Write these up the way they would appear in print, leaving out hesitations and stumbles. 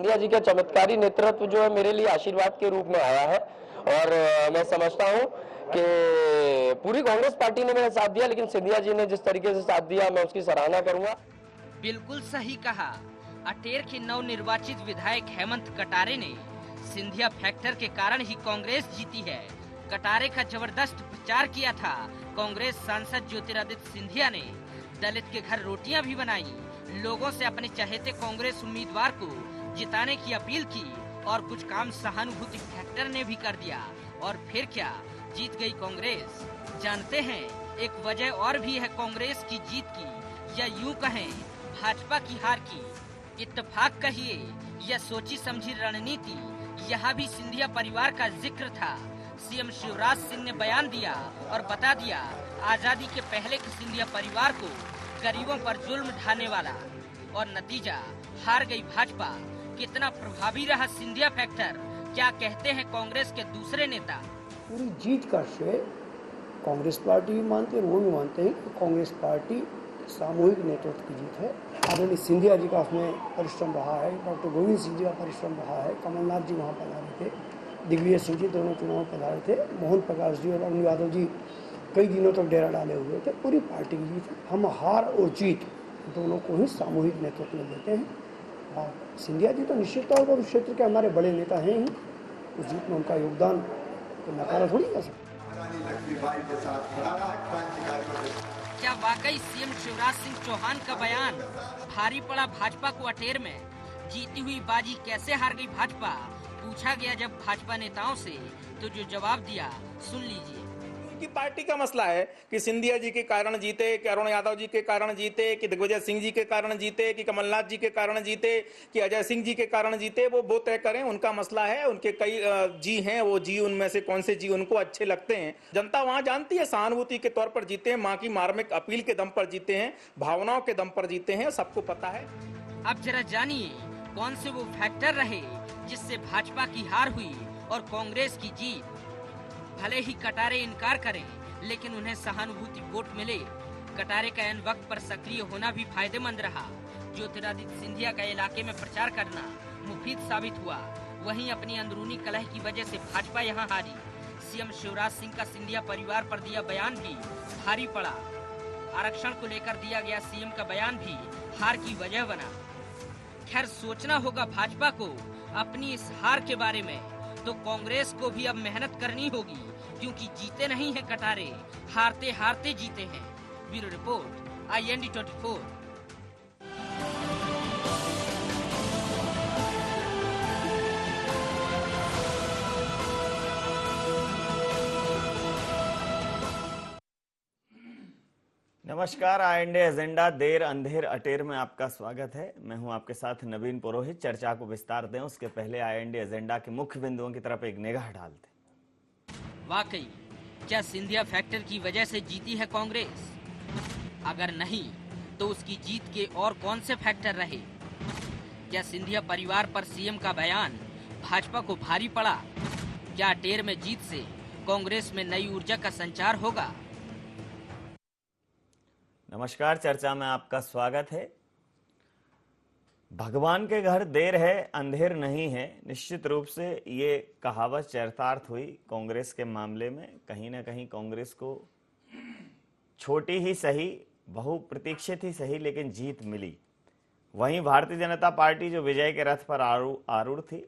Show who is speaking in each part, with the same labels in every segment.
Speaker 1: सिंधिया जी का चमत्कारी नेतृत्व जो है मेरे लिए आशीर्वाद के रूप में आया है और मैं समझता हूं कि पूरी कांग्रेस पार्टी ने मेरा साथ दिया, लेकिन सिंधिया जी ने जिस तरीके से साथ दिया मैं उसकी सराहना करूंगा।
Speaker 2: बिल्कुल सही कहा। अटेर के नवनिर्वाचित विधायक हेमंत कटारे ने सिंधिया फैक्टर के कारण ही कांग्रेस जीती है। कटारे का जबरदस्त प्रचार किया था। कांग्रेस सांसद ज्योतिरादित्य सिंधिया ने दलित के घर रोटियां भी बनाई, लोगों से अपने चहेते कांग्रेस उम्मीदवार को जिताने की अपील की और कुछ काम सहानुभूति फैक्टर ने भी कर दिया और फिर क्या, जीत गई कांग्रेस। जानते हैं एक वजह और भी है कांग्रेस की जीत की, या यूं कहें भाजपा की हार की। इत्तेफाक कहिए या सोची समझी रणनीति, यहाँ भी सिंधिया परिवार का जिक्र था। सीएम शिवराज सिंह ने बयान दिया और बता दिया आजादी के पहले के सिंधिया परिवार को गरीबों पर जुल्म ढाने वाला, और नतीजा हार गई भाजपा। कितना प्रभावी रहा सिंधिया फैक्टर, क्या कहते हैं कांग्रेस के दूसरे नेता।
Speaker 3: पूरी जीत का श्रेय कांग्रेस पार्टी भी मानते हैं, वो भी मानते हैं कि कांग्रेस पार्टी सामूहिक नेतृत्व की जीत है। आदरणीय सिंधिया जी का उसमें परिश्रम रहा है, डॉक्टर गोविंद सिंह जी का परिश्रम रहा है, कमलनाथ जी वहाँ पधारे थे, दिग्विजय सिंह जी दोनों चुनाव पधारे थे, मोहन प्रकाश जी और अरुण यादव जी कई दिनों तक डेरा डाले हुए थे। पूरी पार्टी की जीत है। हम हार और जीत दोनों को ही सामूहिक नेतृत्व में देते हैं और सिंधिया जी तो निश्चित तौर पर उस क्षेत्र के हमारे बड़े नेता हैं ही, उस जीत में उनका योगदान तो नकारा थोड़ी कर सकते।
Speaker 2: क्या वाकई सीएम शिवराज सिंह चौहान का बयान भारी पड़ा भाजपा को अटेर में? जीती हुई बाजी कैसे हार गई भाजपा, पूछा गया जब भाजपा नेताओं से, तो जो जवाब दिया सुन लीजिए।
Speaker 4: की पार्टी का मसला है कि सिंधिया जी के कारण जीते, कि अरुण यादव जी के कारण जीते, कि दिग्विजय सिंह जी के कारण जीते, कि कमलनाथ जी के कारण जीते, कि अजय सिंह जी के कारण जीते, वो तय करें, उनका मसला है। उनके कई जी हैं, वो जी उनमें से कौन से जी उनको अच्छे लगते हैं। जनता वहां जानती है, सहानुभूति के तौर पर जीते हैं, मां की मार्मिक अपील के दम पर जीते हैं, भावनाओं के दम पर जीते हैं, सबको पता है।
Speaker 2: अब जरा जानिए कौन से वो फैक्टर रहे जिससे भाजपा की हार हुई और कांग्रेस की जीत। भले ही कटारे इनकार करें, लेकिन उन्हें सहानुभूति वोट मिले। कटारे का एन वक्त पर सक्रिय होना भी फायदेमंद रहा। ज्योतिरादित्य सिंधिया का इलाके में प्रचार करना मुफीद साबित हुआ। वहीं अपनी अंदरूनी कलह की वजह से भाजपा यहां हारी। सीएम शिवराज सिंह का सिंधिया परिवार पर दिया बयान भी भारी पड़ा। आरक्षण को लेकर दिया गया सीएम का बयान भी हार की वजह बना। खैर, सोचना होगा भाजपा को अपनी इस हार के बारे में, तो कांग्रेस को भी अब मेहनत करनी होगी, क्योंकि जीते नहीं हैं कटारे, हारते हारते जीते हैं। Bureau report, IND 24।
Speaker 5: नमस्कार, IND एजेंडा देर अंधेर अटेर में आपका स्वागत है। मैं हूं आपके साथ नवीन पुरोहित। चर्चा को विस्तार दें उसके पहले IND एजेंडा के मुख्य बिंदुओं की तरफ एक निगाह डालते।
Speaker 2: वाकई क्या सिंधिया फैक्टर की वजह से जीती है कांग्रेस? अगर नहीं तो उसकी जीत के और कौन से फैक्टर रहे? क्या सिंधिया परिवार पर सीएम का बयान भाजपा को भारी पड़ा? क्या अटेर में जीत से कांग्रेस में नई ऊर्जा का संचार होगा?
Speaker 5: नमस्कार, चर्चा में आपका स्वागत है। भगवान के घर देर है अंधेर नहीं है। निश्चित रूप से ये कहावत चरितार्थ हुई कांग्रेस के मामले में। कहीं ना कहीं कांग्रेस को छोटी ही सही, बहुप्रतीक्षित ही सही, लेकिन जीत मिली। वहीं भारतीय जनता पार्टी जो विजय के रथ पर आरूढ़ थी,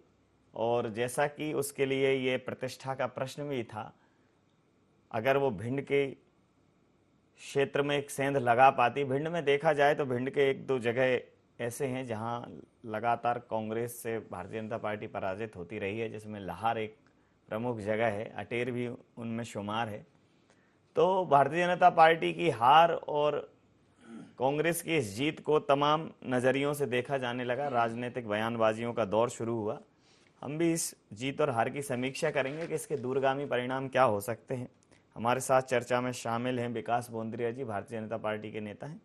Speaker 5: और जैसा कि उसके लिए ये प्रतिष्ठा का प्रश्न भी था, अगर वो भिंड के क्षेत्र में एक सेंध लगा पाती। भिंड में देखा जाए तो भिंड के एक दो जगह ऐसे हैं जहां लगातार कांग्रेस से भारतीय जनता पार्टी पराजित होती रही है, जिसमें लाहौर एक प्रमुख जगह है, अटेर भी उनमें शुमार है। तो भारतीय जनता पार्टी की हार और कांग्रेस की इस जीत को तमाम नज़रियों से देखा जाने लगा। राजनीतिक बयानबाजियों का दौर शुरू हुआ। हम भी इस जीत और हार की समीक्षा करेंगे कि इसके दूरगामी परिणाम क्या हो सकते हैं। हमारे साथ चर्चा में शामिल हैं विकास बोंद्रिया जी, भारतीय जनता पार्टी के नेता हैं।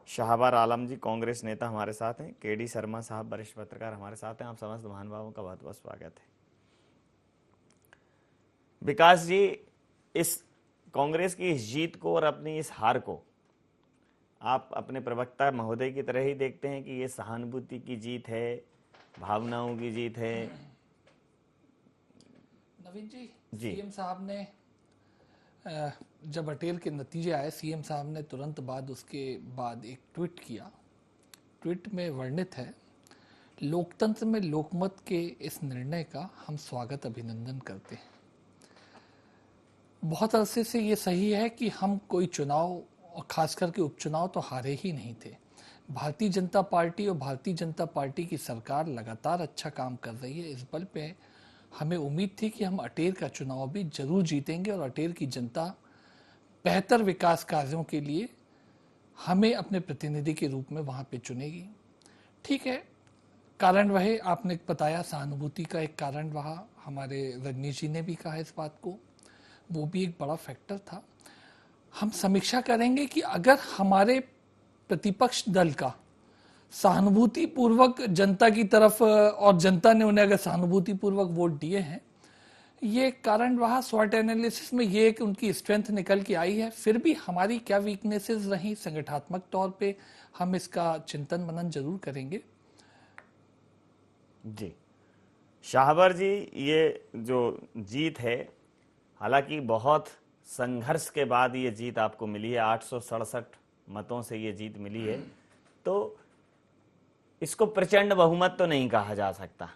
Speaker 5: शाहबार आलम जी, कांग्रेस नेता हमारे साथ हैं। KD शर्मा साहब, वरिष्ठ पत्रकार हमारे साथ हैं। आप समस्त महानुभावों का बहुत बहुत स्वागत है। विकास जी, इस कांग्रेस की इस जीत को और अपनी इस हार को आप अपने प्रवक्ता महोदय की तरह ही देखते हैं कि ये सहानुभूति की जीत है, भावनाओं की जीत है?
Speaker 6: नवीन जी,
Speaker 5: जी।
Speaker 6: सीएम साहब ने जब अटेर के नतीजे आए, सीएम साहब ने तुरंत बाद उसके बाद एक ट्वीट किया। ट्वीट में वर्णित है, लोकतंत्र में लोकमत के इस निर्णय का हम स्वागत अभिनंदन करते हैं। बहुत अरसे से ये सही है कि हम कोई चुनाव और खास करके उपचुनाव तो हारे ही नहीं थे। भारतीय जनता पार्टी और भारतीय जनता पार्टी की सरकार लगातार अच्छा काम कर रही है। इस बल पे हमें उम्मीद थी कि हम अटेर का चुनाव भी जरूर जीतेंगे और अटेर की जनता बेहतर विकास कार्यों के लिए हमें अपने प्रतिनिधि के रूप में वहां पे चुनेगी। ठीक है, कारण रहे, आपने बताया सहानुभूति का एक कारण रहा, हमारे रजनीश जी ने भी कहा इस बात को, वो भी एक बड़ा फैक्टर था। हम समीक्षा करेंगे कि अगर हमारे प्रतिपक्ष दल का सहानुभूति पूर्वक जनता की तरफ और जनता ने उन्हें अगर सहानुभूति पूर्वक वोट दिए हैं, ये कारण रहा। स्वॉट एनालिसिस में ये एक उनकी स्ट्रेंथ निकल के आई है। फिर भी हमारी क्या वीकनेसेस रही संगठनात्मक तौर पे, हम इसका चिंतन मनन जरूर करेंगे।
Speaker 5: जी शाहबर जी, ये जो जीत है, हालांकि बहुत संघर्ष के बाद ये जीत आपको मिली है, 867 मतों से ये जीत मिली है, तो इसको प्रचंड बहुमत तो नहीं कहा जा सकता।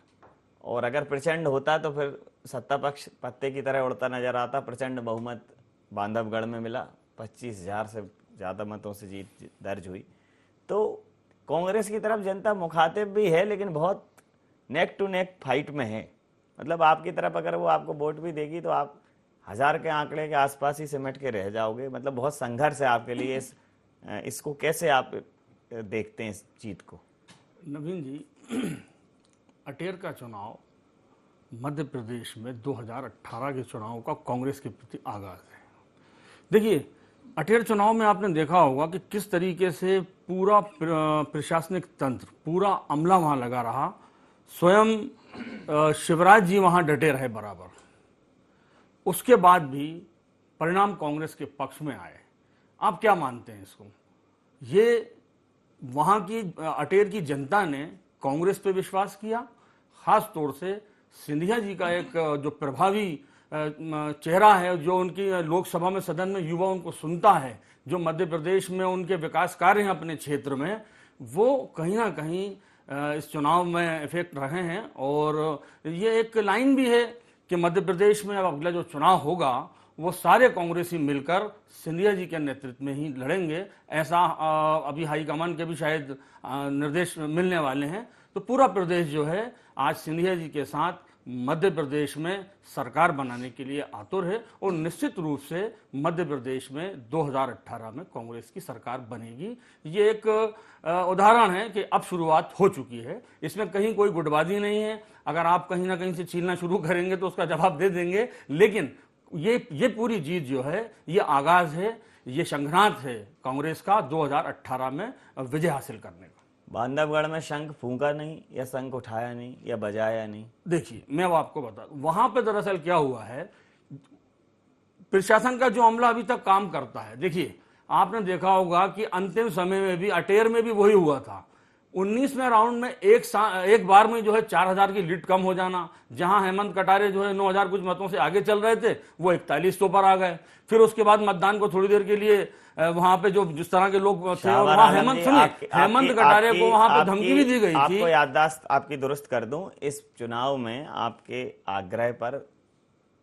Speaker 5: और अगर प्रचंड होता तो फिर सत्ता पक्ष पत्ते की तरह उड़ता नजर आता। प्रचंड बहुमत बांधवगढ़ में मिला, 25,000 से ज़्यादा मतों से जीत दर्ज हुई। तो कांग्रेस की तरफ जनता मुखातिब भी है, लेकिन बहुत नेक टू नेक फाइट में है। मतलब आपकी तरफ अगर वो आपको वोट भी देगी तो आप 1000 के आंकड़े के आसपास ही सिमट के रह जाओगे। मतलब बहुत संघर्ष है आपके लिए। इसको कैसे आप देखते हैं इस जीत को?
Speaker 7: नवीन जी, अटेर का चुनाव मध्य प्रदेश में 2018 के चुनाव का कांग्रेस के प्रति आगाज है। देखिए, अटेर चुनाव में आपने देखा होगा कि किस तरीके से पूरा प्रशासनिक तंत्र, पूरा अमला वहां लगा रहा। स्वयं शिवराज जी वहां डटे रहे बराबर। उसके बाद भी परिणाम कांग्रेस के पक्ष में आए। आप क्या मानते हैं इसको? ये वहां की अटेर की जनता ने कांग्रेस पे विश्वास किया। खास तौर से सिंधिया जी का एक जो प्रभावी चेहरा है, जो उनकी लोकसभा में सदन में युवा उनको सुनता है, जो मध्य प्रदेश में उनके विकास कार्य हैं अपने क्षेत्र में, वो कहीं ना कहीं इस चुनाव में इफेक्ट रहे हैं। और ये एक लाइन भी है कि मध्य प्रदेश में अब अगला जो चुनाव होगा वो सारे कांग्रेसी मिलकर सिंधिया जी के नेतृत्व में ही लड़ेंगे। ऐसा अभी हाईकमान के भी शायद निर्देश मिलने वाले हैं। तो पूरा प्रदेश जो है आज सिंधिया जी के साथ मध्य प्रदेश में सरकार बनाने के लिए आतुर है। और निश्चित रूप से मध्य प्रदेश में 2018 में कांग्रेस की सरकार बनेगी। ये एक उदाहरण है कि अब शुरुआत हो चुकी है। इसमें कहीं कोई गुटबाजी नहीं है। अगर आप कहीं ना कहीं से छीलना शुरू करेंगे तो उसका जवाब दे देंगे। लेकिन ये पूरी जीत जो है, ये आगाज है, ये संघर्ष है कांग्रेस का 2018 में विजय हासिल करने का।
Speaker 5: बांधवगढ़ में शंख फूंका नहीं, या शंख उठाया नहीं, या बजाया नहीं?
Speaker 7: देखिए, मैं वो आपको बता दूं, वहां पे दरअसल क्या हुआ है, प्रशासन का जो अमला अभी तक काम करता है। देखिए, आपने देखा होगा कि अंतिम समय में भी अटेर में भी वही हुआ था। 19वें राउंड में एक बार में जो है 4000 की लीड कम हो जाना। जहां हेमंत कटारे जो है 9000 कुछ मतों से आगे चल रहे थे, वो 4100 पर आ गए। फिर उसके बाद मतदान को थोड़ी देर के लिए वहां पे जो जिस तरह के लोग थे, वहां हेमंत कटारे को वहां पे धमकी भी दी गई थी।
Speaker 5: आपको याददाश्त आपकी दुरुस्त कर दूं, इस चुनाव में आपके आग्रह पर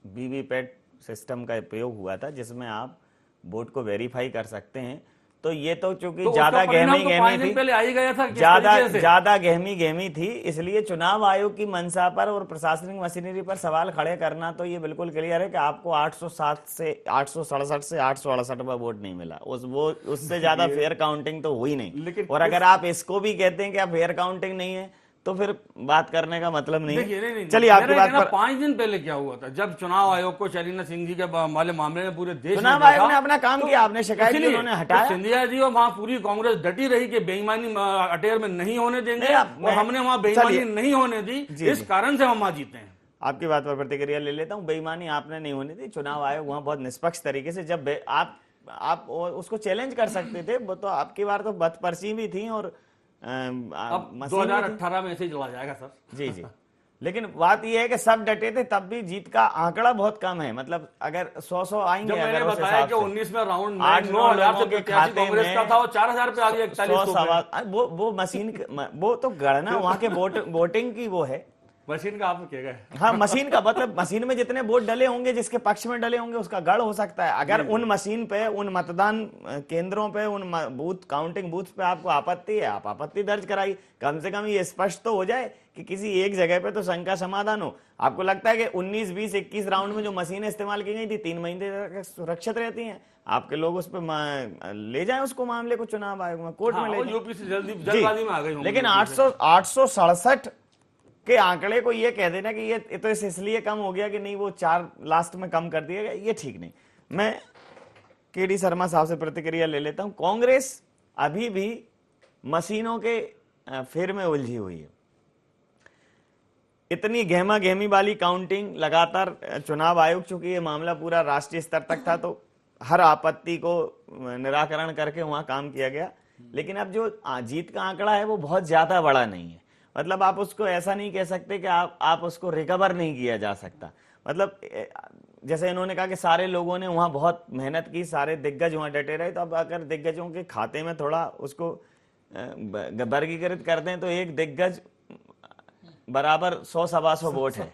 Speaker 5: वीवीपैट सिस्टम का प्रयोग हुआ था, जिसमें आप वोट को वेरीफाई कर सकते हैं। तो ये तो चूंकि ज्यादा गहमी थी,
Speaker 7: पहले आ ही गया था,
Speaker 5: ज्यादा गहमी थी, इसलिए चुनाव आयोग की मंशा पर और प्रशासनिक मशीनरी पर सवाल खड़े करना तो ये बिल्कुल क्लियर है कि आपको 867 से 868 पर वोट नहीं मिला। उससे ज्यादा फेयर काउंटिंग तो हुई नहीं। और अगर आप इसको भी कहते हैं कि आप फेयर काउंटिंग नहीं है, तो फिर बात करने का मतलब नहीं है। चलिए, आपकी बात पर
Speaker 7: 5 दिन पहले क्या हुआ था, जब चुनाव आयोग को शरीना सिंह जी के वाले मामले में पूरे देश
Speaker 5: चुनाव आयोग ने अपना काम किया, आपने शिकायत की, उन्होंने हटाया।
Speaker 7: सिंधिया जी और वहां पूरी कांग्रेस डटी रही कि बेईमानी अटेर में नहीं होने देंगे, और हमने वहां बेईमानी नहीं होने दी। इस कारण से हम वहां जीते हैं।
Speaker 5: आपकी बात पर प्रतिक्रिया ले लेता हूं। बेईमानी आपने नहीं होने दी, चुनाव आयोग वहां बहुत निष्पक्ष तरीके से, जब आप उसको चैलेंज कर सकते थे, वो तो आपकी बार तो बदपर्ची भी थी और
Speaker 7: अब
Speaker 5: मशीन में थी।
Speaker 7: 2018 में ऐसे ही चला जाएगा सर।
Speaker 5: जी जी, लेकिन बात यह है कि सब डटे थे, तब भी जीत का आंकड़ा बहुत कम है। मतलब अगर 100 आएंगे,
Speaker 7: जब मैंने
Speaker 5: अगर उस
Speaker 7: बताया
Speaker 5: हिसाब
Speaker 7: कि
Speaker 5: से
Speaker 7: 19 में राउंड में
Speaker 5: 8-9
Speaker 7: 9,000
Speaker 5: लोगों
Speaker 7: से
Speaker 5: के
Speaker 7: प्रत्याशी
Speaker 5: खाते
Speaker 7: कांग्रेस का
Speaker 5: में
Speaker 7: था, वो 4,000 पे आ गया 4100 पे।
Speaker 5: वो मशीन वो तो गणना वहां के वोटिंग की वो है।
Speaker 7: मशीन का आप किया गए।
Speaker 5: हाँ, मशीन का मतलब मशीन में जितने वोट डले होंगे, जिसके पक्ष में डले होंगे, उसका गढ़ हो सकता है। अगर उन मशीन पे, उन मतदान केंद्रों पे, उन बूथ काउंटिंग बूथ पे आपको आपत्ति है, आप आपत्ति दर्ज कराई। कम से कम ये स्पष्ट तो हो जाए कि किसी एक जगह पे तो शंका समाधान हो। आपको लगता है कि 19, 20, 21 राउंड में जो मशीनें इस्तेमाल की गई थी 3 महीने तक सुरक्षित रहती हैं, आपके लोग उस पर ले जाएं उसको, मामले को चुनाव आयोग में, कोर्ट में ले जाएं।
Speaker 7: यूपी से जल्दबाजी में आ गई होंगी।
Speaker 5: लेकिन 867 के आंकड़े को ये कह देना कि ये तो इसलिए कम हो गया कि नहीं, वो 4 लास्ट में कम कर दिया गया, ये ठीक नहीं। मैं केडी शर्मा साहब से प्रतिक्रिया ले लेता हूं। कांग्रेस अभी भी मशीनों के फेर में उलझी हुई है। इतनी गहमा गहमी वाली काउंटिंग लगातार, चुनाव आयोग चूंकि ये मामला पूरा राष्ट्रीय स्तर तक था तो हर आपत्ति को निराकरण करके वहां काम किया गया। लेकिन अब जो जीत का आंकड़ा है वो बहुत ज्यादा बड़ा नहीं है। मतलब आप उसको ऐसा नहीं कह सकते कि आप उसको रिकवर नहीं किया जा सकता। मतलब जैसे इन्होंने कहा कि सारे लोगों ने वहां बहुत मेहनत की, सारे दिग्गज वहां डटे रहे, तो अब अगर दिग्गजों के खाते में थोड़ा उसको वर्गीकृत कर दें तो एक दिग्गज बराबर 100-125 वोट है।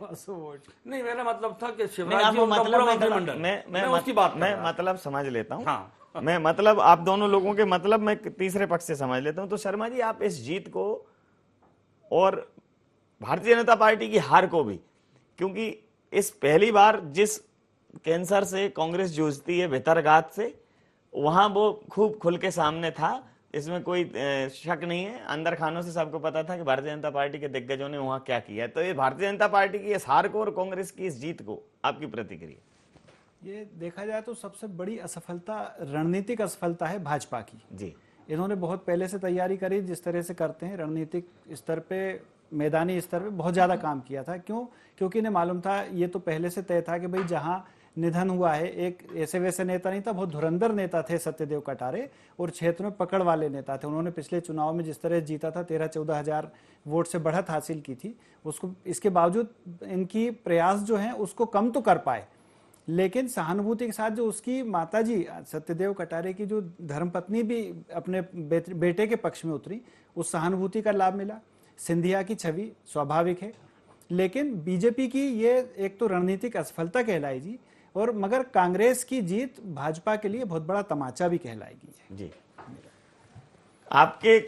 Speaker 7: नहीं, मेरा मतलब था कि शिवराज
Speaker 5: नहीं,
Speaker 7: जी
Speaker 5: आपको
Speaker 7: उनका
Speaker 5: मतलब
Speaker 7: पूरा मंत्रिमंडल, मैं उसकी बात कर
Speaker 5: मैं
Speaker 7: रहा था।
Speaker 5: मतलब समझ लेता हूँ।
Speaker 7: हाँ।
Speaker 5: मैं मतलब आप दोनों लोगों के मतलब मैं तीसरे पक्ष से समझ लेता हूँ। तो शर्मा जी, आप इस जीत को और भारतीय जनता पार्टी की हार को भी, क्योंकि इस पहली बार जिस कैंसर से कांग्रेस जूझती है, भितरघात से, वहां वो खूब खुल के सामने था, इसमें कोई शक नहीं है। अंदर खानों से सबको पता था कि भारतीय जनता पार्टी के दिग्गजों ने वहां क्या किया है। तो ये भारतीय जनता पार्टी की इस हार को और कांग्रेस की इस जीत को आपकी प्रतिक्रिया?
Speaker 8: ये देखा जाए तो सबसे बड़ी असफलता, रणनीतिक असफलता है भाजपा की।
Speaker 5: जी,
Speaker 8: इन्होंने बहुत पहले से तैयारी करी, जिस तरह से करते हैं रणनीतिक स्तर पे, मैदानी स्तर पे बहुत ज़्यादा काम किया था। क्यों? क्योंकि इन्हें मालूम था, ये तो पहले से तय था कि भाई जहां निधन हुआ है, एक ऐसे वैसे नेता नहीं था, बहुत धुरंधर नेता थे सत्यदेव कटारे, और क्षेत्र में पकड़ वाले नेता थे। उन्होंने पिछले चुनाव में जिस तरह जीता था, 13-14 हजार वोट से बढ़त हासिल की थी, उसको इसके बावजूद इनकी प्रयास जो हैं उसको कम तो कर पाए, लेकिन सहानुभूति के साथ जो उसकी माताजी सत्यदेव कटारे की जो धर्मपत्नी भी अपने बेटे के पक्ष में उतरी, उस सहानुभूति का लाभ मिला। सिंधिया की छवि स्वाभाविक है, लेकिन बीजेपी की ये एक तो रणनीतिक असफलता कहलाई जी, और मगर कांग्रेस की जीत भाजपा के लिए बहुत बड़ा तमाचा भी कहलाएगी
Speaker 5: जी। आपके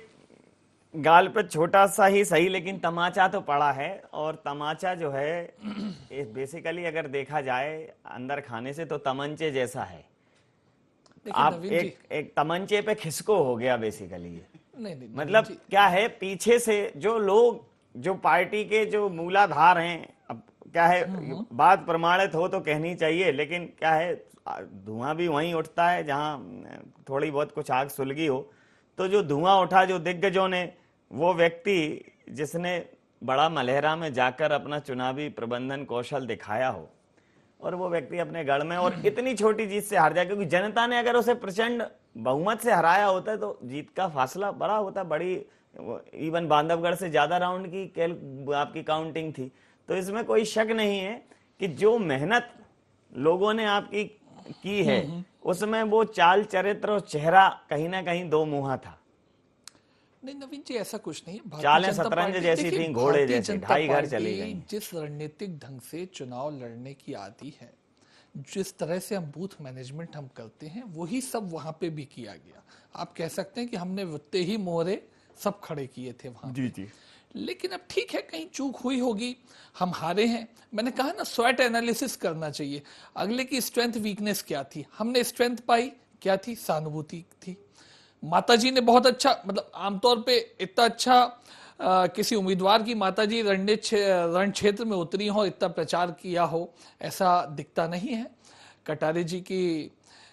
Speaker 5: गाल पे छोटा सा ही सही, लेकिन तमाचा तो पड़ा है। और तमाचा जो है बेसिकली अगर देखा जाए अंदर खाने से तो तमंचे जैसा है। आप एक तमंचे पे खिसको हो गया बेसिकली ये।
Speaker 6: नहीं,
Speaker 5: मतलब क्या है, पीछे से जो लोग, जो पार्टी के जो मूलाधार हैं, अब क्या है, बात प्रमाणित हो तो कहनी चाहिए, लेकिन क्या है, धुआं भी वहीं उठता है जहां थोड़ी बहुत कुछ आग सुलगी हो। तो जो धुआं उठा, जो दिग्गजों ने, वो व्यक्ति जिसने बड़ा मलहरा में जाकर अपना चुनावी प्रबंधन कौशल दिखाया हो, और वो व्यक्ति अपने गढ़ में और इतनी छोटी जीत से हार जाए, क्योंकि जनता ने अगर उसे प्रचंड बहुमत से हराया होता है तो जीत का फासला बड़ा होता, बड़ी, इवन बांधवगढ़ से ज्यादा राउंड की आपकी काउंटिंग थी। तो इसमें कोई शक नहीं है कि जो मेहनत लोगों ने आपकी की है उसमें वो चाल चरित्र और चेहरा कहीं ना कहीं दो मुहा था।
Speaker 6: नहीं नवीन जी, ऐसा कुछ नहीं है।
Speaker 5: चालें शतरंज जैसी थी, घोड़े जैसे, ढाई घर चली गई।
Speaker 6: जिस रणनीतिक ढंग से चुनाव लड़ने की आदि है, जिस तरह से हम बूथ मैनेजमेंट हम करते हैं, वही सब वहां पे भी किया गया। आप कह सकते हैं कि हमने वत्ते ही मोहरे सब खड़े किए थे वहां। जी। लेकिन अब ठीक है, कहीं चूक हुई होगी, हम हारे हैं। मैंने कहा ना, स्वॉट एनालिसिस करना चाहिए। अगले की स्ट्रेंथ वीकनेस क्या थी, हमने स्ट्रेंथ पाई, क्या थी, सहानुभूति थी। माताजी ने बहुत अच्छा, मतलब आमतौर पे इतना अच्छा किसी उम्मीदवार की माताजी रण क्षेत्र में उतरी हो, इतना प्रचार किया हो, ऐसा दिखता नहीं है। कटारे जी की,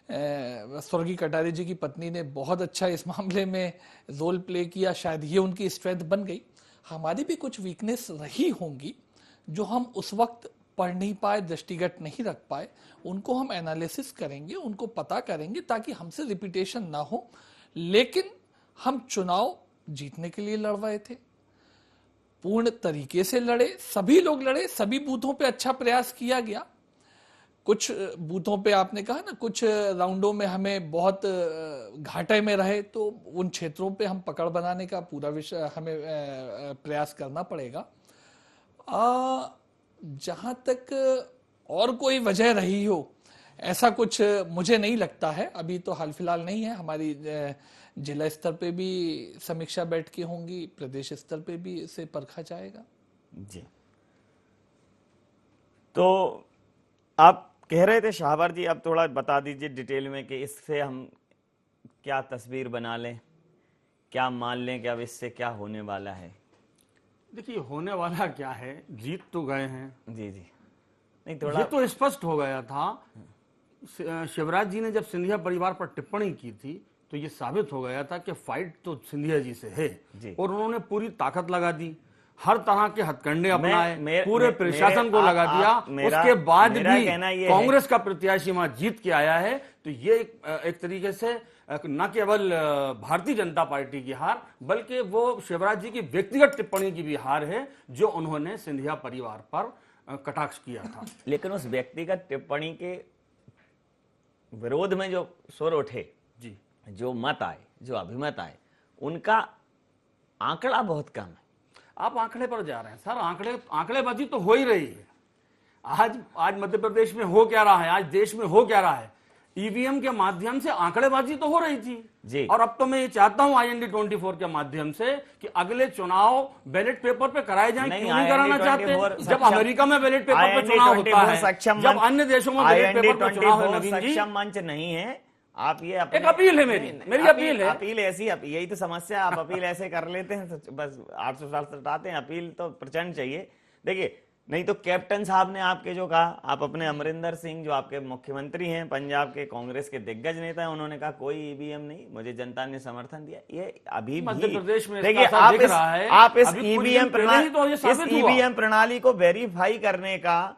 Speaker 6: स्वर्गीय कटारे जी की पत्नी ने बहुत अच्छा इस मामले में रोल प्ले किया, शायद ये उनकी स्ट्रेंथ बन गई। हमारी भी कुछ वीकनेस रही होंगी जो हम उस वक्त पढ़ नहीं पाए, दृष्टिगत नहीं रख पाए, उनको हम एनालिसिस करेंगे, उनको पता करेंगे ताकि हमसे रिपीटेशन ना हो। लेकिन हम चुनाव जीतने के लिए लड़ रहे थे, पूर्ण तरीके से लड़े, सभी लोग लड़े, सभी बूथों पे अच्छा प्रयास किया गया। कुछ बूथों पे आपने कहा ना, कुछ राउंडों में हमें बहुत घाटे में रहे, तो उन क्षेत्रों पे हम पकड़ बनाने का पूरा विषय हमें प्रयास करना पड़ेगा। जहां तक और कोई वजह रही हो, ऐसा कुछ मुझे नहीं लगता है। अभी तो हाल फिलहाल नहीं है, हमारी जिला स्तर पे भी समीक्षा बैठकें होंगी, प्रदेश स्तर पे भी इसे परखा जाएगा।
Speaker 5: जी, तो आप कह रहे थे शाहबार जी, अब थोड़ा बता दीजिए डिटेल में कि इससे हम क्या तस्वीर बना लें, क्या मान लें कि अब इससे क्या होने वाला है।
Speaker 7: देखिए, होने वाला क्या है, जीत तो गए हैं।
Speaker 5: जी जी, नहीं थोड़ा
Speaker 7: ये तो स्पष्ट हो गया था। शिवराज जी ने जब सिंधिया परिवार पर टिप्पणी की थी तो ये साबित हो गया था कि फाइट तो सिंधिया जी से है
Speaker 5: जी।
Speaker 7: और उन्होंने पूरी ताकत लगा दी, हर तरह के हथकंडे अपनाए,
Speaker 5: मैं-
Speaker 7: पूरे प्रशासन को लगा दिया। उसके बाद भी कांग्रेस का प्रत्याशी वहां जीत के आया है। तो ये एक तरीके से न केवल भारतीय जनता पार्टी की हार, बल्कि वो शिवराज जी की व्यक्तिगत टिप्पणी की भी हार है जो उन्होंने सिंधिया परिवार पर कटाक्ष किया था।
Speaker 5: लेकिन उस व्यक्तिगत टिप्पणी के विरोध में जो सुर उठे,
Speaker 7: जी,
Speaker 5: जो मत आए, जो अभिमत आए, उनका आंकड़ा बहुत कम है।
Speaker 7: आप आंकड़े पर जा रहे हैं सर। आंकड़ेबाजी तो हो ही रही है। आज मध्य प्रदेश में हो क्या रहा है, आज देश में हो क्या रहा है, ईवीएम के माध्यम से आंकड़ेबाजी तो हो रही थी
Speaker 5: जी।
Speaker 7: और अब तो मैं ये चाहता हूं IND 24 के माध्यम से कि अगले चुनाव बैलेट पेपर पे कराए जाएं। क्यों नहीं कराना चाहते? जब अमेरिका में बैलेट पेपर पे चुनाव होता है, जब अन्य देशों में बैलेट पेपर पे चुनाव है, नवीन जी,
Speaker 5: सक्षम मंच नहीं है। आप ये
Speaker 7: एक अपील है, मेरी अपील है।
Speaker 5: अपील ऐसी, यही तो समस्या, आप अपील ऐसे कर लेते हैं तो बस 867 आते हैं। अपील तो प्रचंड चाहिए। देखिए, नहीं तो कैप्टन साहब ने आपके जो कहा, आप अपने अमरिंदर सिंह जो आपके मुख्यमंत्री हैं, पंजाब के कांग्रेस के दिग्गज नेता हैं, उन्होंने कहा कोई ईवीएम नहीं, मुझे जनता ने समर्थन दिया। ये अभी
Speaker 7: मध्य प्रदेश में
Speaker 5: देखिए, आप इस ईवीएम प्रणाली को वेरीफाई करने का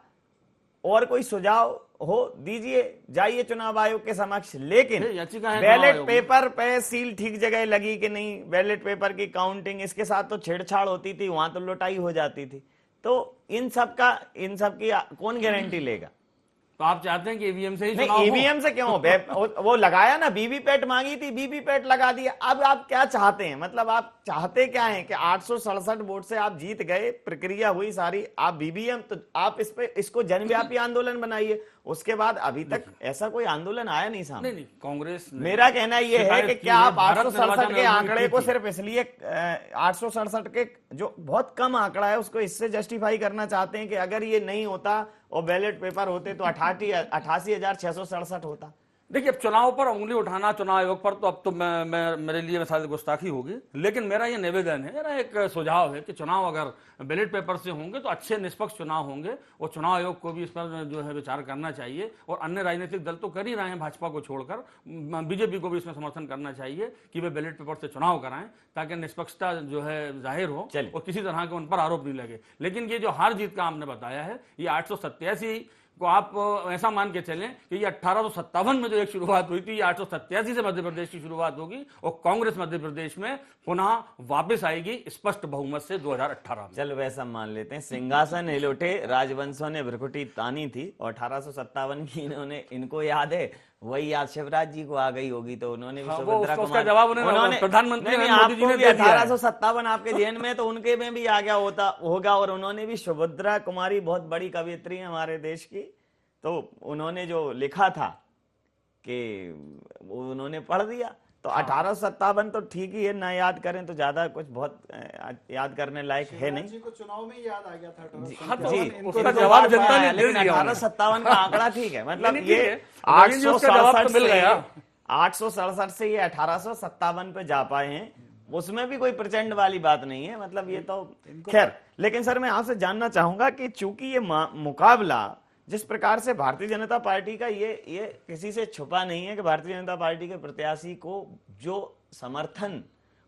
Speaker 5: और कोई सुझाव हो दीजिए, जाइए चुनाव आयोग के समक्ष। लेकिन बैलेट पेपर पे सील ठीक जगह लगी कि नहीं, बैलेट पेपर की काउंटिंग, इसके साथ तो छेड़छाड़ होती थी, वहां तो लुटाई हो जाती थी। तो इन सब की कौन गारंटी लेगा?
Speaker 7: तो आप चाहते हैं कि ईवीएम से ही
Speaker 5: नहीं,
Speaker 7: चुनाव हो?
Speaker 5: ईवीएम से क्यों? वो लगाया ना, वीवीपैट मांगी थी, वीवीपैट लगा दिया। अब आप क्या चाहते हैं? मतलब आप चाहते क्या हैं कि 867 वोट से आप जीत गए, प्रक्रिया हुई सारी, आप वीवीएम, तो आप इसको जनव्यापी आंदोलन बनाइए। उसके बाद अभी तक ऐसा कोई आंदोलन आया नहीं सामने।
Speaker 7: नहीं, कांग्रेस,
Speaker 5: मेरा कहना यह है कि क्या आप 867 के आंकड़े को सिर्फ इसलिए 867 के जो बहुत कम आंकड़ा है उसको इससे जस्टिफाई करना चाहते हैं कि अगर ये नहीं होता और बैलेट पेपर होते तो 88,667 होता?
Speaker 7: देखिए, अब चुनाव पर उंगली उठाना, चुनाव आयोग पर, तो अब तो मेरे लिए शायद गुस्ताखी होगी। लेकिन मेरा ये निवेदन है, मेरा एक सुझाव है कि चुनाव अगर बैलेट पेपर से होंगे तो अच्छे निष्पक्ष चुनाव होंगे और चुनाव आयोग को भी इस पर जो है विचार करना चाहिए। और अन्य राजनीतिक दल तो कर ही रहे हैं, भाजपा को छोड़कर, बीजेपी को भी इसमें समर्थन करना चाहिए कि वे बैलेट पेपर से चुनाव कराएं ताकि निष्पक्षता जो है जाहिर हो और किसी तरह के उन पर आरोप नहीं लगे। लेकिन ये जो हार जीत का आपने बताया है, ये 887 को आप ऐसा मान के चलें कि ये 1857 में जो एक शुरुआत हुई थी, ये 887 से मध्य प्रदेश की शुरुआत होगी और कांग्रेस मध्य प्रदेश में पुनः वापस आएगी स्पष्ट बहुमत से 2018 में।
Speaker 5: चल वैसा मान लेते हैं, सिंहासन हिल उठे, राजवंशों ने भ्रकुटी तानी थी और 1857 की इनको याद है, वही याद शिवराज जी को आ गई होगी। तो उन्होंने भी सुभद्रा
Speaker 7: कुमारी, जवाब उन्होंने प्रधानमंत्री
Speaker 5: आपको भी 1857 आपके जहन में, तो उनके में भी आ गया होगा। और उन्होंने भी, सुभद्रा कुमारी बहुत बड़ी कवियत्री है हमारे देश की, तो उन्होंने जो लिखा था कि उन्होंने पढ़ दिया। तो 1857 तो ठीक ही है, ना याद करें तो ज्यादा कुछ बहुत याद करने लायक है नहीं।
Speaker 8: जी को चुनाव में याद आ गया था
Speaker 5: जी,
Speaker 7: उसका जवाब जनता ने दे दिया।
Speaker 5: 1857 का आंकड़ा ठीक है, मतलब ये 867 से ये 1857 पे जा पाए हैं, उसमें भी कोई प्रचंड वाली बात नहीं है। मतलब ये तो खैर, लेकिन सर मैं आपसे जानना चाहूंगा कि चूंकि ये मुकाबला जिस प्रकार से भारतीय जनता पार्टी का, ये किसी से छुपा नहीं है कि भारतीय जनता पार्टी के प्रत्याशी को जो समर्थन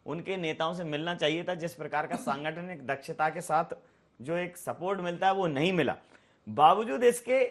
Speaker 5: उनके नेताओं से मिलना चाहिए था, जिस प्रकार का सांगठनिक दक्षता के साथ जो एक सपोर्ट मिलता है, वो नहीं मिला। बावजूद इसके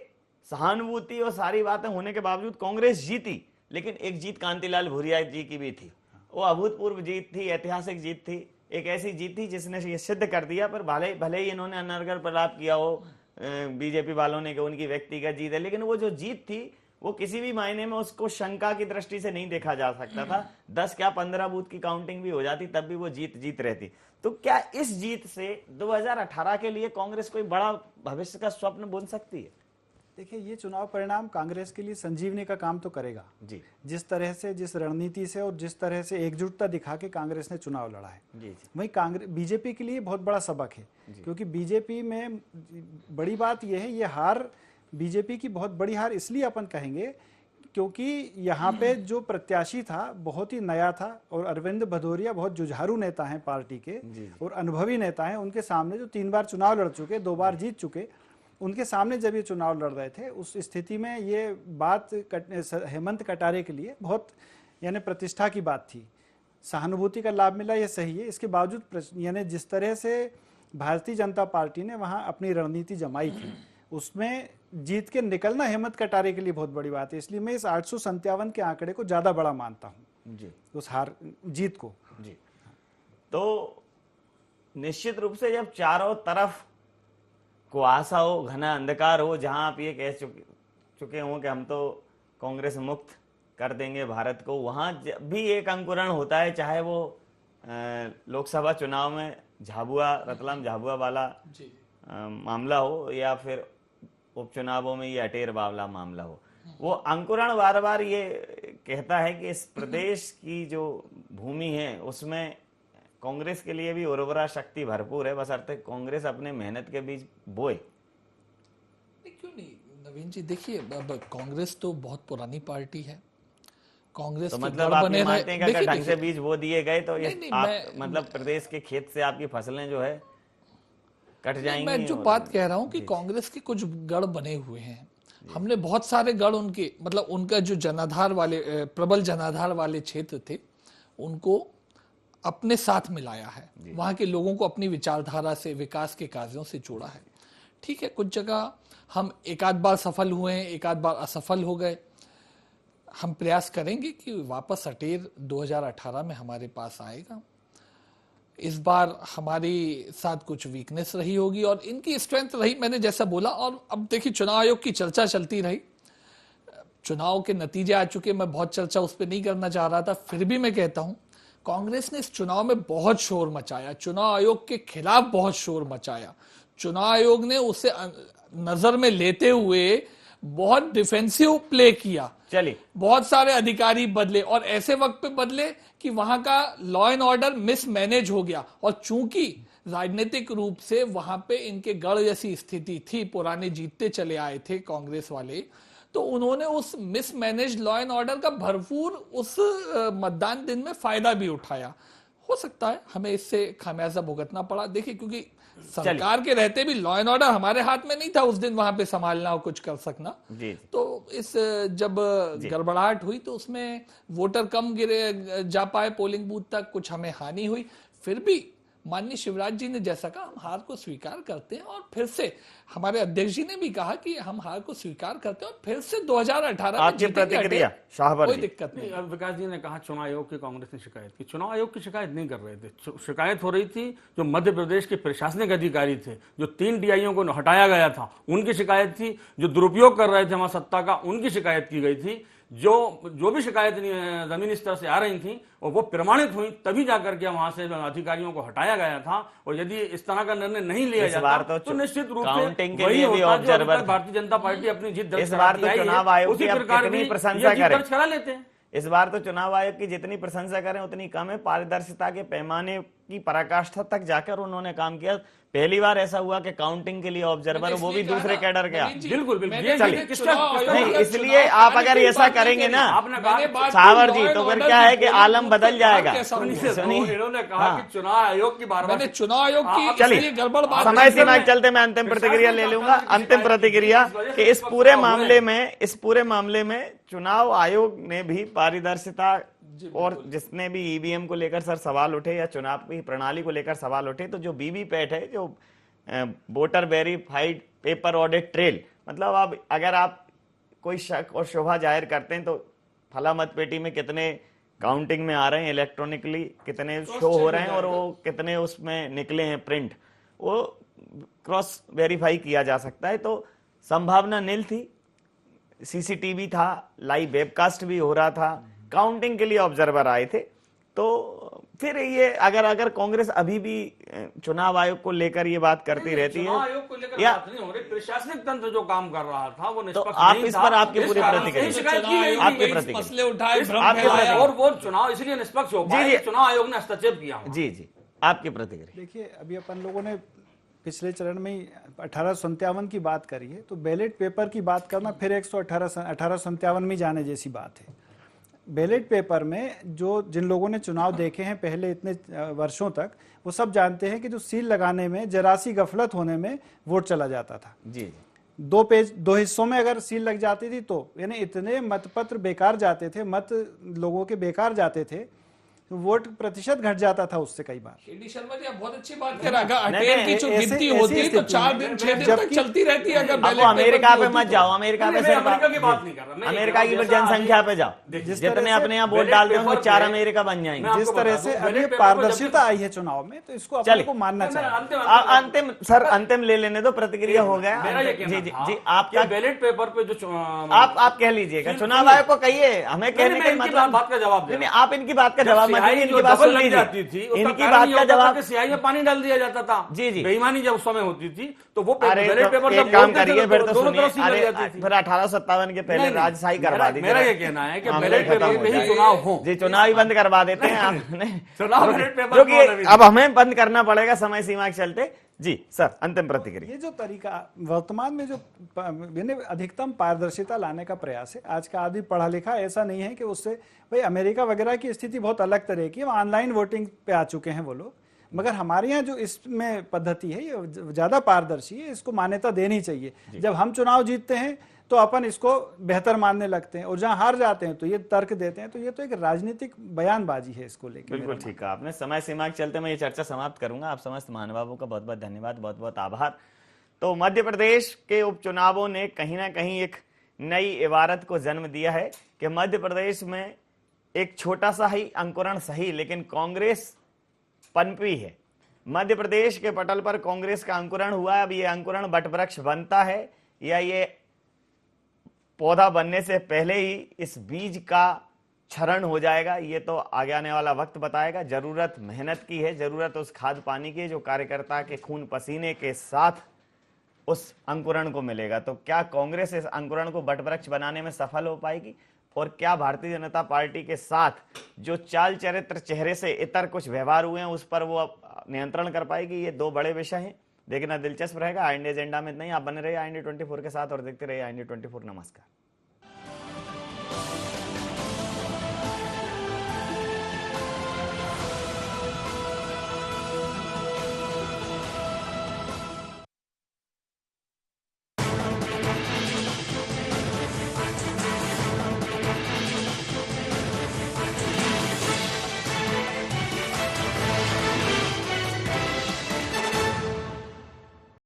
Speaker 5: सहानुभूति और सारी बातें होने के बावजूद कांग्रेस जीती, लेकिन एक जीत कांतिलाल भूरिया जी की भी थी। वो अभूतपूर्व जीत थी, ऐतिहासिक जीत थी, एक ऐसी जीत थी जिसने ये सिद्ध कर दिया। पर भले ही इन्होंने अनर्गल प्रलाप किया हो बीजेपी वालों ने कि उनकी व्यक्तिगत जीत है, लेकिन वो जो जीत थी वो किसी भी मायने में उसको शंका की दृष्टि से नहीं देखा जा सकता था। 10 क्या 15 बूथ की काउंटिंग भी हो जाती तब भी वो जीत रहती। तो क्या इस जीत से 2018 के लिए कांग्रेस कोई बड़ा भविष्य का स्वप्न बुन सकती है?
Speaker 8: देखिए, ये चुनाव परिणाम कांग्रेस के लिए संजीवनी का काम तो करेगा
Speaker 5: जी।
Speaker 8: जिस तरह से, जिस रणनीति से और जिस तरह से एकजुटता दिखा के कांग्रेस ने चुनाव लड़ा है,
Speaker 5: जी।
Speaker 8: वही कांग्रेस बीजेपी के लिए बहुत बड़ा सबक है। क्योंकि बीजेपी में बड़ी बात यह है, ये हार बीजेपी की बहुत बड़ी हार इसलिए अपन कहेंगे क्योंकि यहाँ पे जो प्रत्याशी था बहुत ही नया था, और अरविंद भदौरिया बहुत जुझारू नेता हैं पार्टी के और अनुभवी नेता हैं। उनके सामने जो 3 बार चुनाव लड़ चुके, 2 बार जीत चुके, उनके सामने जब ये चुनाव लड़ रहे थे, उस स्थिति में ये बात हेमंत कटारे के लिए बहुत यानी प्रतिष्ठा की बात थी। सहानुभूति का लाभ मिला, ये सही है। इसके बावजूद यानी जिस तरह से भारतीय जनता पार्टी ने वहाँ अपनी रणनीति जमाई थी, उसमें जीत के निकलना हेमंत कटारे के लिए बहुत बड़ी बात है। इसलिए मैं इस 857 के आंकड़े को ज्यादा बड़ा मानता हूँ
Speaker 5: जी,
Speaker 8: उस हार जीत को।
Speaker 5: जी। तो निश्चित रूप से जब चारों तरफ कुआसा हो, घना अंधकार हो, जहां आप ये कह चुके हो कि हम तो कांग्रेस मुक्त कर देंगे भारत को, वहां जब भी एक अंकुरण होता है, चाहे वो लोकसभा चुनाव में रतलाम झाबुआ वाला मामला हो या फिर उपचुनावों में ये अटेर बावला मामला हो, वो अंकुरण बार बार ये कहता है कि इस प्रदेश की जो भूमि है उसमें कांग्रेस के लिए भी उर्वरा शक्ति भरपूर है, बशर्ते कांग्रेस अपने मेहनत के बीच बोए।
Speaker 6: क्यों नहीं नवीन जी, देखिए अब कांग्रेस तो बहुत पुरानी पार्टी है। कांग्रेस
Speaker 5: तो
Speaker 6: के
Speaker 5: मतलब
Speaker 6: गढ़
Speaker 5: आप
Speaker 6: बने
Speaker 5: ये
Speaker 6: रहे।
Speaker 5: मानते हैं कि अगर ढंग से बीज बो दिए गए तो ये
Speaker 6: नहीं,
Speaker 5: आप मतलब प्रदेश के खेत से आपकी फसलें जो है कट जाएंगी?
Speaker 6: मैं जो बात कह रहा हूं कि कांग्रेस के कुछ गढ़ बने हुए हैं। हमने बहुत सारे गढ़ उनके मतलब उनका जो जनाधार वाले प्रबल जनाधार वाले क्षेत्र थे उनको अपने साथ मिलाया है, वहां के लोगों को अपनी विचारधारा से, विकास के कार्यों से जोड़ा है। ठीक है, कुछ जगह हम एक आध बार सफल हुए हैं, एक आध बार असफल हो गए। हम प्रयास करेंगे कि वापस अटेर 2018 में हमारे पास आएगा। इस बार हमारी साथ कुछ वीकनेस रही होगी और इनकी स्ट्रेंथ रही, मैंने जैसा बोला। और अब देखिए चुनाव आयोग की चर्चा चलती रही, चुनाव के नतीजे आ चुके, मैं बहुत चर्चा उस पर नहीं करना चाह रहा था। फिर भी मैं कहता हूं कांग्रेस ने इस चुनाव में बहुत शोर मचाया, चुनाव आयोग के खिलाफ बहुत शोर मचाया। चुनाव आयोग ने उसे नजर में लेते हुए बहुत डिफेंसिव प्ले किया।
Speaker 5: चलिए,
Speaker 6: बहुत सारे अधिकारी बदले और ऐसे वक्त पे बदले कि वहां का लॉ एंड ऑर्डर मिसमैनेज हो गया। और चूंकि राजनीतिक रूप से वहां पे इनके गढ़ जैसी स्थिति थी, पुराने जीतते चले आए थे कांग्रेस वाले, तो उन्होंने उस मिसमैनेज लॉ एंड ऑर्डर का भरपूर उस मतदान दिन में फायदा भी उठाया। हो सकता है हमें इससे खामियाजा भुगतना पड़ा। देखिए क्योंकि सरकार के रहते भी लॉ एंड ऑर्डर हमारे हाथ में नहीं था उस दिन वहां पे संभालना और कुछ कर सकना।
Speaker 5: जी।
Speaker 6: तो इस जब गड़बड़ाहट हुई तो उसमें वोटर कम जा पाए पोलिंग बूथ तक, कुछ हमें हानि हुई। फिर भी माननीय शिवराज जी ने जैसा कहा, हम हार को स्वीकार करते हैं और फिर से हमारे अध्यक्ष जी ने भी कहा कि हम हार को स्वीकार करते हैं और फिर से 2018 में
Speaker 5: आपकी प्रतिक्रिया शाहबाज
Speaker 6: कोई
Speaker 5: जी?
Speaker 6: दिक्कत नहीं।
Speaker 7: अब विकास जी ने कहा चुनाव आयोग की कांग्रेस ने शिकायत की। चुनाव आयोग की शिकायत नहीं कर रहे थे, शिकायत हो रही थी जो मध्य प्रदेश के प्रशासनिक अधिकारी थे, जो 3 DIO को हटाया गया था, उनकी शिकायत थी। जो दुरुपयोग कर रहे थे हमारी सत्ता का, उनकी शिकायत की गई थी। जो भी शिकायत जमीनी स्तर से आ रही थी और वो प्रमाणित हुई, तभी जाकर के वहां से अधिकारियों को हटाया गया था। और यदि इस तरह का निर्णय नहीं लिया जाता तो निश्चित रूप से वही होता जो अभी तक भारतीय जनता पार्टी अपनी जीत दर्ज कराती आई है, उसी प्रकार की ये जीत दर्ज करा लेते हैं।
Speaker 5: इस बार तो चुनाव आयोग की जितनी प्रशंसा करें उतनी कम है। पारदर्शिता के पैमाने की पराकाष्ठा तक जाकर उन्होंने काम किया। पहली बार ऐसा हुआ कि काउंटिंग के लिए ऑब्जर्वर, वो भी दूसरे कैडर का।
Speaker 7: बिल्कुल
Speaker 5: नहीं, इसलिए आप अगर ऐसा करेंगे ना सावर जी, तो फिर क्या है कि आलम बदल जाएगा।
Speaker 7: इन्होंने कहा कि चुनाव आयोग की बार
Speaker 6: चुनाव आयोग की
Speaker 5: चलिए
Speaker 6: गड़बड़ बात
Speaker 5: समय सीमा के चलते मैं अंतिम प्रतिक्रिया ले लूंगा। अंतिम प्रतिक्रिया कि इस पूरे मामले में चुनाव आयोग ने भी पारदर्शिता और जिसने भी ईवीएम को लेकर सर सवाल उठे या चुनाव की प्रणाली को लेकर सवाल उठे, तो जो वीवीपैट है, जो voter verified paper audit trail, मतलब अगर आप कोई शक और शोभा जाहिर करते हैं तो फला मतपेटी में कितने काउंटिंग में आ रहे हैं, इलेक्ट्रॉनिकली कितने शो हो रहे हैं और वो कितने उसमें निकले हैं प्रिंट, वो क्रॉस वेरीफाई किया जा सकता है। तो संभावना नील थी, सीसीटीवी था, लाइव वेबकास्ट भी हो रहा था, काउंटिंग के लिए ऑब्जर्वर आए थे। तो फिर ये अगर कांग्रेस अभी भी चुनाव आयोग को लेकर ये बात करती रहती है,
Speaker 7: चुनाव आयोग को लेकर
Speaker 5: या
Speaker 7: बात नहीं हो रही, प्रशासनिक तंत्र जो काम कर रहा था वो
Speaker 5: तो
Speaker 7: निष्पक्ष
Speaker 5: आप
Speaker 7: नहीं
Speaker 5: इस
Speaker 7: था।
Speaker 5: पर आपकी
Speaker 7: इस
Speaker 5: पूरी
Speaker 7: कारण से
Speaker 5: प्रतिक्रिया,
Speaker 7: शिकायत की गई।
Speaker 5: आपकी प्रतिक्रिया।
Speaker 6: मसले उठाए, भ्रम
Speaker 5: आपके
Speaker 6: फैलाया।
Speaker 5: प्रतिक्रिया।
Speaker 7: और वो चुनाव इसलिए निष्पक्ष हो पाए
Speaker 5: जी।
Speaker 7: कि चुनाव आयोग ने हस्तक्षेप किया वहाँ।
Speaker 5: जी जी, आपकी प्रतिक्रिया।
Speaker 8: देखिए, अभी अपन लोगों ने पिछले चरण में ही 1857 की बात करी है, तो बैलेट पेपर की बात करना फिर 1857 में जाने जैसी बात है। बैलेट पेपर में जो जिन लोगों ने चुनाव देखे हैं पहले इतने वर्षों तक, वो सब जानते हैं कि जो सील लगाने में जरा सी गफलत होने में वोट चला जाता था।
Speaker 5: जी,
Speaker 8: 2 हिस्सों में अगर सील लग जाती थी तो यानी इतने मतपत्र बेकार जाते थे, मत लोगों के बेकार जाते थे, वोट प्रतिशत घट जाता था उससे कई बार।
Speaker 6: केडी शर्मा जी, आप बहुत अच्छी बात कर रहे हैं। अगर
Speaker 5: नहीं,
Speaker 6: अटेर की जो
Speaker 8: ऐसे-
Speaker 6: गिनती
Speaker 8: ऐसी
Speaker 6: होती है तो
Speaker 8: स्थिति
Speaker 6: 4
Speaker 8: में
Speaker 6: दिन 6 दिन तक
Speaker 8: जबकि-
Speaker 6: चलती रहती है। अगर
Speaker 5: अब
Speaker 6: बैलेट
Speaker 5: वो अमेरिका
Speaker 6: पेपर
Speaker 5: पे
Speaker 6: की
Speaker 5: मत
Speaker 6: होती
Speaker 5: जाओ, अमेरिका पे
Speaker 7: नहीं,
Speaker 5: सिर्फ
Speaker 7: अमेरिका की बात नहीं कर रहा। मैं ये
Speaker 5: अमेरिका की
Speaker 7: कह रहा हूं,
Speaker 5: जनसंख्या पे जाओ,
Speaker 8: जिस
Speaker 5: जितने
Speaker 8: तरह से
Speaker 5: अपने यहाँ वोट
Speaker 7: बैलेट
Speaker 5: डालते होंगे
Speaker 7: पेपर
Speaker 5: 4
Speaker 7: पे-
Speaker 5: अमेरिका बन जाएंगे।
Speaker 7: मैं आपको
Speaker 8: जिस तरह
Speaker 7: बता
Speaker 8: से
Speaker 7: दूं,
Speaker 8: अभी
Speaker 7: बैलेट पेपर
Speaker 8: पारदर्शिता
Speaker 7: जब-
Speaker 8: आई है चुनाव में, तो इसको
Speaker 5: चलिए।
Speaker 8: अपन को मानना
Speaker 7: मैं
Speaker 8: चाहिए।
Speaker 7: अंतिम
Speaker 5: सर अंतिम ले लेने दो, प्रतिक्रिया हो गया।
Speaker 7: मेरा ये
Speaker 5: जी
Speaker 7: कहना
Speaker 5: जी
Speaker 7: था
Speaker 5: जी,
Speaker 7: कि
Speaker 5: आपका
Speaker 7: बैलेट पेपर पे जो
Speaker 5: आप कह लीजिएगा, चुनाव आयोग को कहिए, हमें कहने
Speaker 7: मैं
Speaker 5: का
Speaker 7: इनकी
Speaker 5: मतलब
Speaker 7: बात का जवाब दे
Speaker 5: नहीं,
Speaker 7: रहा हूं।
Speaker 5: आप इनकी बात का
Speaker 7: जब
Speaker 5: जवाब मत
Speaker 7: स्याही
Speaker 5: दीजिए,
Speaker 7: जो
Speaker 5: इनकी बात
Speaker 7: डबल
Speaker 5: सुन
Speaker 7: लग जाती
Speaker 5: लीजिए,
Speaker 7: थी, उसका
Speaker 5: इनकी
Speaker 7: कारण
Speaker 5: बात
Speaker 7: ये
Speaker 5: का
Speaker 7: होता था
Speaker 5: जवाब।
Speaker 7: कि स्याही में पानी डाल दिया जाता था।
Speaker 5: जी जी।
Speaker 7: बेईमानी जब उस समय होती थी तो वो
Speaker 5: अरे
Speaker 7: बैलेट
Speaker 5: तो
Speaker 7: पेपर
Speaker 5: एक
Speaker 7: जब
Speaker 5: काम
Speaker 7: बोलते थे
Speaker 5: करिए, फिर तो
Speaker 7: दोनों
Speaker 5: सुनिए,
Speaker 7: तरफ सील लग
Speaker 5: अरे
Speaker 7: जाती थी।
Speaker 5: फिर 1857 के पहले
Speaker 7: नहीं,
Speaker 5: राजशाही करवा
Speaker 7: मेरा-
Speaker 5: दीजिए।
Speaker 7: मेरा ये कहना है कि
Speaker 5: मामला
Speaker 7: बैलेट
Speaker 5: खत्म
Speaker 7: पेपर
Speaker 5: हो
Speaker 7: पे ही
Speaker 5: जाए।
Speaker 7: चुनाव हो।
Speaker 5: जी, चुनाव ही बंद करवा देते हैं आपने।
Speaker 7: चुनाव बैलेट पेपर
Speaker 5: जो
Speaker 7: में होना
Speaker 5: कि
Speaker 7: भी
Speaker 5: अब हमें बंद करना पड़ेगा समय सीमा के चलते। जी सर, अंतिम प्रतिक्रिया।
Speaker 8: ये जो तरीका वर्तमान में जो यानी अधिकतम पारदर्शिता लाने का प्रयास है, आज का आदमी पढ़ा लिखा ऐसा नहीं है कि उससे, भाई अमेरिका वगैरह की स्थिति बहुत अलग तरह की है, ऑनलाइन वोटिंग पे आ चुके हैं वो लोग, मगर हमारे यहाँ जो इसमें पद्धति है ये ज्यादा पारदर्शी है, इसको मान्यता देनी चाहिए। जब हम चुनाव जीतते हैं तो अपन इसको बेहतर मानने लगते हैं, और जहां हार जाते हैं तो ये तर्क देते हैं, तो ये तो एक राजनीतिक बयानबाजी है इसको लेकर।
Speaker 5: बिल्कुल ठीक है आपने। समय सीमा के चलते मैं ये चर्चा समाप्त करूंगा। आप समस्त महानुभावों का बहुत बहुत धन्यवाद, बहुत बहुत आभार। तो मध्य प्रदेश के उपचुनावों ने कहीं ना कहीं एक नई इबारत को जन्म दिया है कि मध्य प्रदेश में एक छोटा सा ही अंकुरण सही, लेकिन कांग्रेस पनपी है। मध्य प्रदेश के पटल पर कांग्रेस का अंकुरण हुआ है। अब ये अंकुरण वटवृक्ष बनता है या ये पौधा बनने से पहले ही इस बीज का क्षरण हो जाएगा, ये तो आगे आने वाला वक्त बताएगा। जरूरत मेहनत की है, जरूरत उस खाद पानी की जो कार्यकर्ता के खून पसीने के साथ उस अंकुरण को मिलेगा। तो क्या कांग्रेस इस अंकुरण को वटवृक्ष बनाने में सफल हो पाएगी, और क्या भारतीय जनता पार्टी के साथ जो चाल चरित्र चेहरे से इतर कुछ व्यवहार हुए हैं उस पर वो नियंत्रण कर पाएगी? ये दो बड़े विषय हैं, देखना दिलचस्प रहेगा। आई एजेंडा में नहीं, आप बने रहिए आई 24 के साथ और देखते रहिए आई 24। नमस्कार।